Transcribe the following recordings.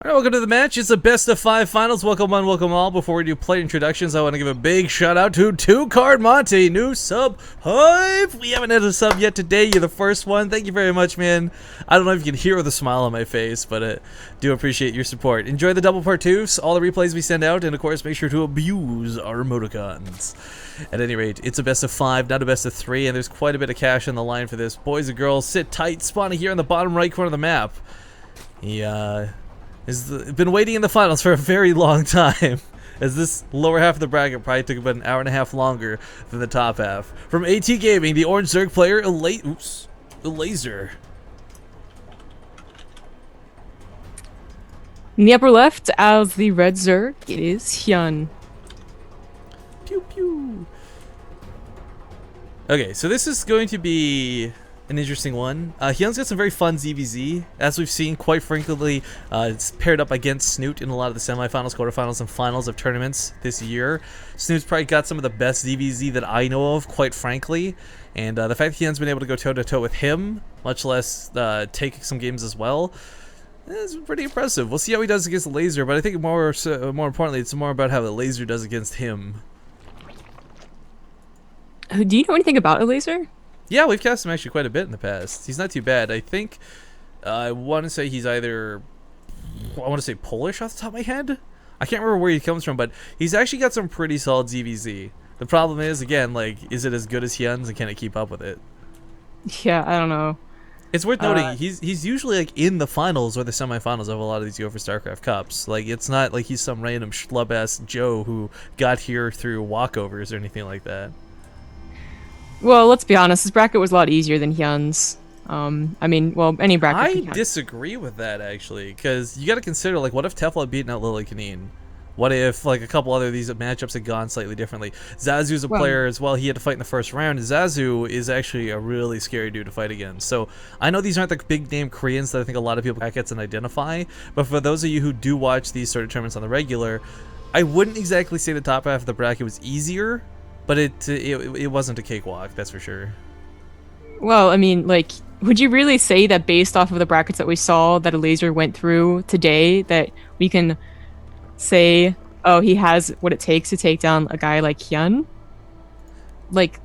Alright, welcome to the match. It's a best of 5 finals. Welcome one, welcome all. Before we do play introductions, I want to give a big shout out to 2Card Monty, new sub hype. We haven't had a sub yet today. You're the first one. Thank you very much, man. I don't know if you can hear the smile on my face, but I do appreciate your support. Enjoy the double part 2s, all the replays we send out, and of course, make sure to abuse our emoticons. At any rate, it's a best of 5, not a best of 3, and there's quite a bit of cash on the line for this. Boys and girls, sit tight. Spawning here in the bottom right corner of the map. Has been waiting in the finals for a very long time, as this lower half of the bracket probably took about an hour and a half longer than the top half. From AT Gaming, the Orange Zerg player, Elazer. In the upper left, as the red Zerg, it is Hyun. Pew pew. Okay, so this is going to be an interesting one. Hyun's got some very fun ZVZ. As we've seen, quite frequently, it's paired up against Snoot in a lot of the semifinals, quarterfinals, and finals of tournaments this year. Snoot's probably got some of the best ZVZ that I know of, quite frankly. And the fact that Hyun's been able to go toe-to-toe with him, much less take some games as well, is pretty impressive. We'll see how he does against Elazer, but I think more importantly, it's more about how Elazer does against him. Do you know anything about Elazer? Yeah, we've cast him actually quite a bit in the past. He's not too bad. I think, I want to say he's either, I want to say Polish off the top of my head. I can't remember where he comes from, but he's actually got some pretty solid ZVZ. The problem is, again, like, is it as good as Hyun's and can it keep up with it? Yeah, I don't know. It's worth noting, he's usually like in the finals or the semifinals of a lot of these Go4SC2 Cups. Like, it's not like he's some random schlub-ass Joe who got here through walkovers or anything like that. Well, let's be honest, this bracket was a lot easier than Hyun's. I mean, well, any bracket. I disagree with that, actually, because you got to consider, like, what if Tefl had beaten out Lily Kaneen? What if, like, a couple other of these matchups had gone slightly differently? Zazu's a player as well. He had to fight in the first round. Zazu is actually a really scary dude to fight against. So I know these aren't the big-name Koreans that I think a lot of people brackets and identify, but for those of you who do watch these sort of tournaments on the regular, I wouldn't exactly say the top half of the bracket was easier, but it wasn't a cakewalk, that's for sure. Well, I mean, like, would you really say that based off of the brackets that we saw that Elazer went through today, that we can say, oh, he has what it takes to take down a guy like Hyun? Like,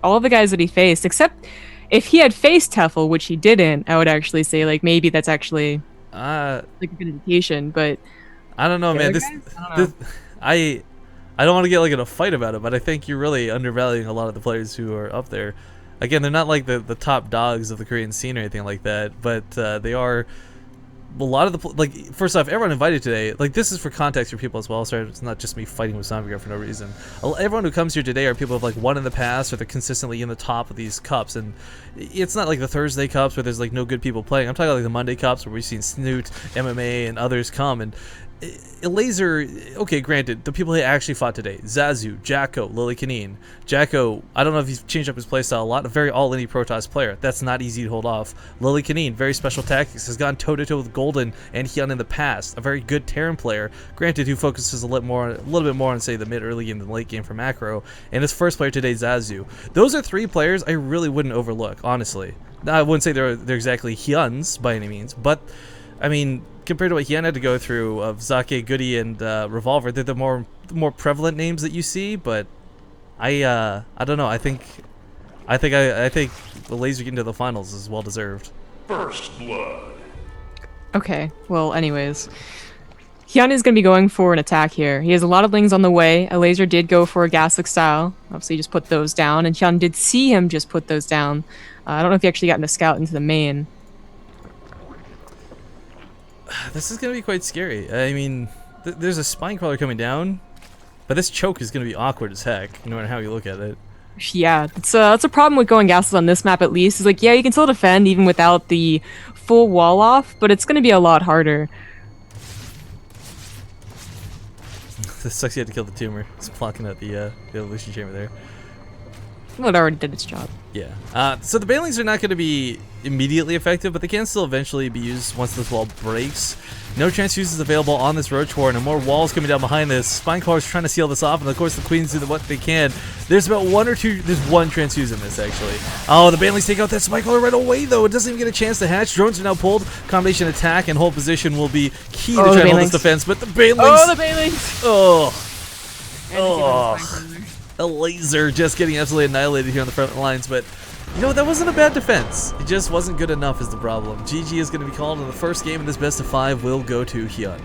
all of the guys that he faced, except if he had faced Tefl, which he didn't, I would actually say, like, maybe that's actually like a good indication, but I don't know, man. I don't want to get like in a fight about it, but I think you're really undervaluing a lot of the players who are up there. Again, they're not like the top dogs of the Korean scene or anything like that, but they are a lot of the, like, first off, everyone invited today, like, this is for context for people as well, so it's not just me fighting with Zombie Girl for no reason. Everyone who comes here today are people who have, like, won in the past, or they're consistently in the top of these cups, and it's not like the Thursday cups where there's, like, no good people playing. I'm talking about, like, the Monday cups where we've seen Snoot, MMA, and others come, and Elazer, okay, granted, the people he actually fought today, Zazu, Jacko, Lily Kaneen. Jacko, I don't know if he's changed up his playstyle a lot, a very all-in Protoss player. That's not easy to hold off. Lily Kaneen, very special tactics, has gone toe-to-toe with Golden and Hyun in the past. A very good Terran player, granted, who focuses a little bit more on, say, the mid-early game than the late game for macro. And his first player today, Zazu. Those are 3 players I really wouldn't overlook, honestly. Now, I wouldn't say they're exactly Hyun's by any means, but, I mean, compared to what Hyun had to go through of Zake, Goody, and Revolver, they're the more prevalent names that you see. But I don't know. I think the Laser getting to the finals is well deserved. First blood. Okay, well, anyways. Hyun is going to be going for an attack here. He has a lot of lings on the way. Elazer did go for a Gaslick style. Obviously, just put those down. And Hyun did see him just put those down. I don't know if he actually got in the scout into the main. This is going to be quite scary. I mean, there's a spine crawler coming down, but this choke is going to be awkward as heck, no matter how you look at it. Yeah, that's a problem with going gases on this map at least. Is like, yeah, you can still defend even without the full wall off, but it's going to be a lot harder. This sucks you had to kill the tumor. It's blocking out the evolution chamber there. Well, it already did its job. Yeah. So the Banelings are not going to be immediately effective, but they can still eventually be used once this wall breaks. No transfuses available on this Roach War, and more walls coming down behind this. Spinecrawler's trying to seal this off, and of course the Queens do what they can. There's about one or two, there's one transfuse in this actually. Oh, the Banelings take out that Spinecrawler right away though. It doesn't even get a chance to hatch. Drones are now pulled. Combination attack and hold position will be key to try to hold this defense, but the Banelings. Oh, the Banelings! Oh. Elazer just getting absolutely annihilated here on the front lines, but you know, that wasn't a bad defense. It just wasn't good enough is the problem. GG is going to be called, and the first game in this best of 5 will go to Hyun.